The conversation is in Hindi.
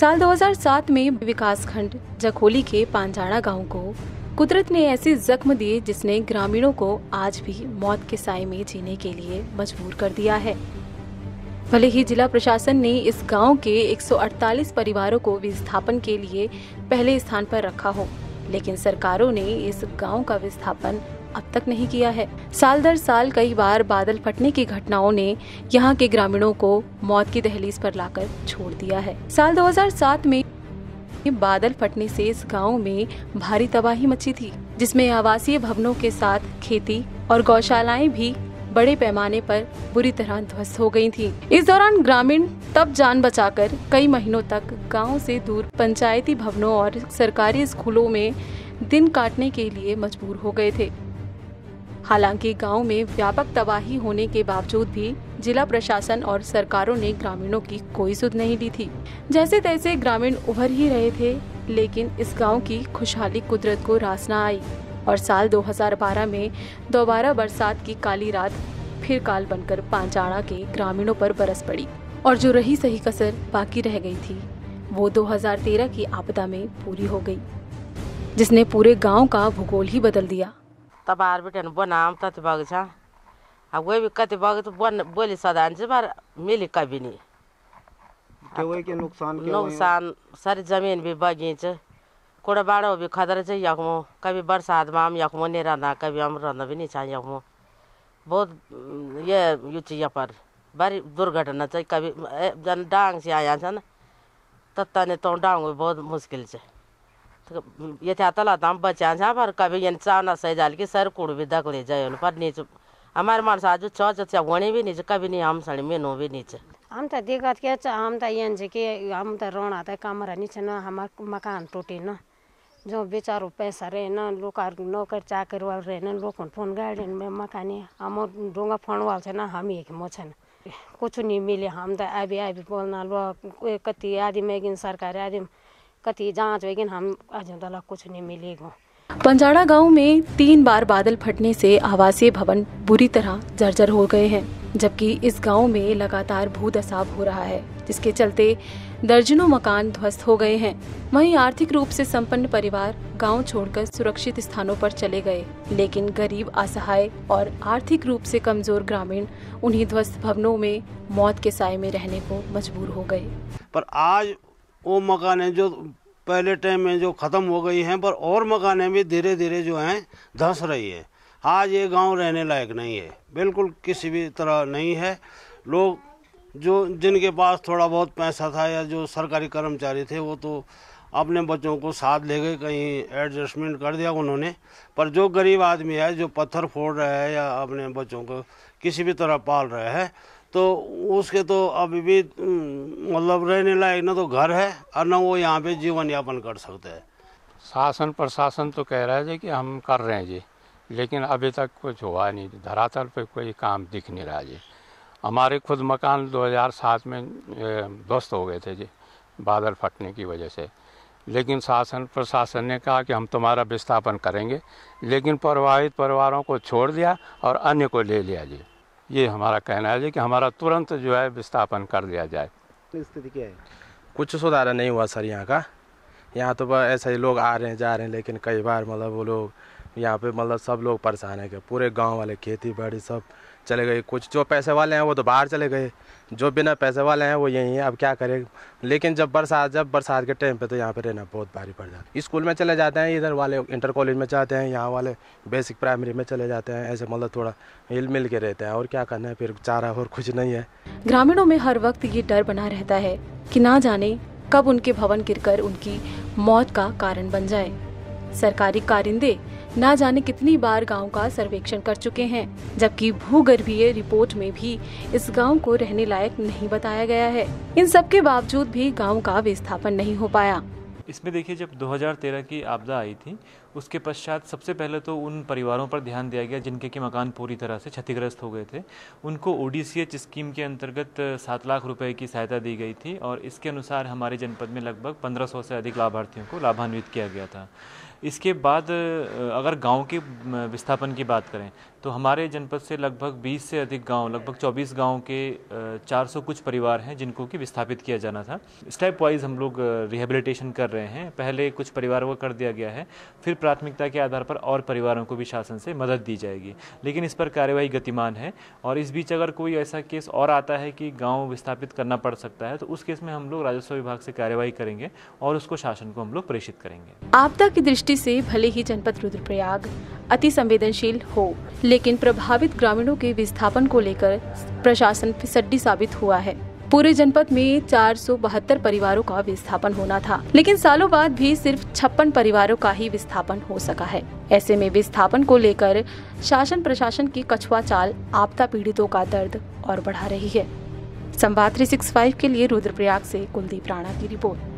साल 2007 में विकासखंड जखोली के पांजाणा गांव को कुदरत ने ऐसे जख्म दिए जिसने ग्रामीणों को आज भी मौत के साए में जीने के लिए मजबूर कर दिया है। भले ही जिला प्रशासन ने इस गांव के 148 परिवारों को विस्थापन के लिए पहले स्थान पर रखा हो, लेकिन सरकारों ने इस गांव का विस्थापन अब तक नहीं किया है। साल दर साल कई बार बादल फटने की घटनाओं ने यहाँ के ग्रामीणों को मौत की दहलीज पर लाकर छोड़ दिया है। साल 2007 में बादल फटने से इस गांव में भारी तबाही मची थी, जिसमें आवासीय भवनों के साथ खेती और गौशालाएं भी बड़े पैमाने पर बुरी तरह ध्वस्त हो गई थी। इस दौरान ग्रामीण तब जान बचाकर कई महीनों तक गांव से दूर पंचायती भवनों और सरकारी स्कूलों में दिन काटने के लिए मजबूर हो गए थे। हालांकि गांव में व्यापक तबाही होने के बावजूद भी जिला प्रशासन और सरकारों ने ग्रामीणों की कोई सुध नहीं ली थी। जैसे तैसे ग्रामीण उभर ही रहे थे, लेकिन इस गांव की खुशहाली कुदरत को रास न आई और साल 2012 में दोबारा बरसात की काली रात फिर काल बनकर पांजाणा के ग्रामीणों पर बरस पड़ी और जो रही सही कसर बाकी रह गई थी वो 2013 की आपदा में पूरी हो गई, जिसने पूरे गांव का भूगोल ही बदल दिया। तबार बेटन बनाम तत बग छ अब वे भी कति बग तो बन बोली सदान से बार मिली कभी नहीं के नुकसान सारी जमीन भी बगीच कोड़ा बाड़ो भी खदर से यखमो कभी बरसात में हम यखमो नहीं रहना, कभी हम रहना भी नहीं चाहिए यखमो। बहुत ये युची पर बारी दुर्घटना चाहिए कभी जन डांग से आया था ना तत्ता ने तो डांग बहुत मुश्किल से ये था तला हम बचा था पर कभी ये चावना सही जाल की सर कुड़ भी दखले जाए पर नीचे हमारे मानस आज छ वणी भी नीचे कभी नहीं हम सड़ी मेनू भी नीचे हम तो दिक्कत के हम तो ये कि हम तो रोना था कमरा नीचे न हमारे मकान टूटे न जो बेचारो पैसा रहे न लोग नौकर चाकर वाल रहे न लोग फोन गाड़ी में मकानी हम डोंगा फोन वाल से न हम एक मोछन कुछ नहीं मिले। हम तो अभी बोलना लोग कति आदि में सरकारी आदि कति जांच वेगिन हम आज दला कुछ नहीं मिलेगा। पांजाणा गांव में 3 बार बादल फटने से आवासीय भवन बुरी तरह जर्जर हो गए हैं, जबकि इस गांव में लगातार भूदसाव हो रहा है, जिसके चलते दर्जनों मकान ध्वस्त हो गए हैं। वहीं आर्थिक रूप से संपन्न परिवार गांव छोड़कर सुरक्षित स्थानों पर चले गए, लेकिन गरीब, असहाय और आर्थिक रूप से कमजोर ग्रामीण उन्हीं ध्वस्त भवनों में मौत के साए में रहने को मजबूर हो गए। पर आज वो मकानें जो पहले टाइम में जो ख़त्म हो गई हैं, पर और मकानें भी धीरे धीरे जो हैं धंस रही है। आज ये गांव रहने लायक नहीं है, बिल्कुल किसी भी तरह नहीं है। लोग जो जिनके पास थोड़ा बहुत पैसा था या जो सरकारी कर्मचारी थे वो तो अपने बच्चों को साथ ले गए, कहीं एडजस्टमेंट कर दिया उन्होंने। पर जो गरीब आदमी है जो पत्थर फोड़ रहा है या अपने बच्चों को किसी भी तरह पाल रहा है तो उसके तो अभी भी मतलब रहने लायक न तो घर है और न वो यहाँ पे जीवन यापन कर सकते हैं। शासन प्रशासन तो कह रहा है जी कि हम कर रहे हैं जी, लेकिन अभी तक कुछ हुआ नहीं, धरातल पे कोई काम दिख नहीं रहा जी। हमारे खुद मकान 2007 में ध्वस्त हो गए थे जी बादल फटने की वजह से, लेकिन शासन प्रशासन ने कहा कि हम तुम्हारा विस्थापन करेंगे, लेकिन प्रभावित परिवारों को छोड़ दिया और अन्य को ले लिया जी। ये हमारा कहना है जी कि हमारा तुरंत जो है विस्थापन कर दिया जाए। स्थिति क्या है? कुछ सुधार नहीं हुआ सर यहाँ का। यहाँ तो ऐसे ही लोग आ रहे हैं जा रहे हैं, लेकिन कई बार मतलब वो लोग यहाँ पे मतलब सब लोग परेशान है कि पूरे गांव वाले खेती बाड़ी सब चले गए। कुछ जो पैसे वाले हैं वो तो बाहर चले गए, जो बिना पैसे वाले हैं वो यहीं हैं। अब क्या करें, लेकिन जब बरसात के टाइम पे तो यहाँ पे रहना बहुत भारी पड़ जाता है। स्कूल में चले जाते हैं, इधर वाले इंटर कॉलेज में जाते हैं, यहाँ वाले बेसिक प्राइमरी में चले जाते हैं। ऐसे मतलब थोड़ा हिल मिल के रहते हैं और क्या करना है, फिर चारा और कुछ नहीं है। ग्रामीणों में हर वक्त ये डर बना रहता है कि ना जाने कब उनके भवन गिरकर उनकी मौत का कारण बन जाए। सरकारी कारिंदे ना जाने कितनी बार गांव का सर्वेक्षण कर चुके हैं, जबकि भूगर्भीय रिपोर्ट में भी इस गांव को रहने लायक नहीं बताया गया है। इन सब के बावजूद भी गांव का विस्थापन नहीं हो पाया। इसमें देखिए, जब 2013 की आपदा आई थी उसके पश्चात सबसे पहले तो उन परिवारों पर ध्यान दिया गया जिनके कि मकान पूरी तरह से क्षतिग्रस्त हो गए थे। उनको ODCH स्कीम के अंतर्गत 7 लाख रुपए की सहायता दी गई थी और इसके अनुसार हमारे जनपद में लगभग 1500 से अधिक लाभार्थियों को लाभान्वित किया गया था। इसके बाद अगर गांव के विस्थापन की बात करें तो हमारे जनपद से लगभग 20 से अधिक गांव, लगभग 24 गांव के 400 कुछ परिवार हैं जिनको कि विस्थापित किया जाना था। स्टेप वाइज हम लोग रिहेबिलिटेशन कर रहे हैं। पहले कुछ परिवारों को कर दिया गया है, फिर प्राथमिकता के आधार पर और परिवारों को भी शासन से मदद दी जाएगी, लेकिन इस पर कार्यवाही गतिमान है। और इस बीच अगर कोई ऐसा केस और आता है कि गाँव विस्थापित करना पड़ सकता है तो उस केस में हम लोग राजस्व विभाग से कार्यवाही करेंगे और उसको शासन को हम लोग प्रेषित करेंगे। आपदा की दृष्टि से भले ही जनपद रुद्रप्रयाग अति संवेदनशील हो, लेकिन प्रभावित ग्रामीणों के विस्थापन को लेकर प्रशासन फिसड्डी साबित हुआ है। पूरे जनपद में 472 परिवारों का विस्थापन होना था, लेकिन सालों बाद भी सिर्फ 56 परिवारों का ही विस्थापन हो सका है। ऐसे में विस्थापन को लेकर शासन प्रशासन की कछुआ चाल आपदा पीड़ितों का दर्द और बढ़ा रही है। संवाद 365 के लिए रुद्रप्रयाग से कुलदीप राणा की रिपोर्ट।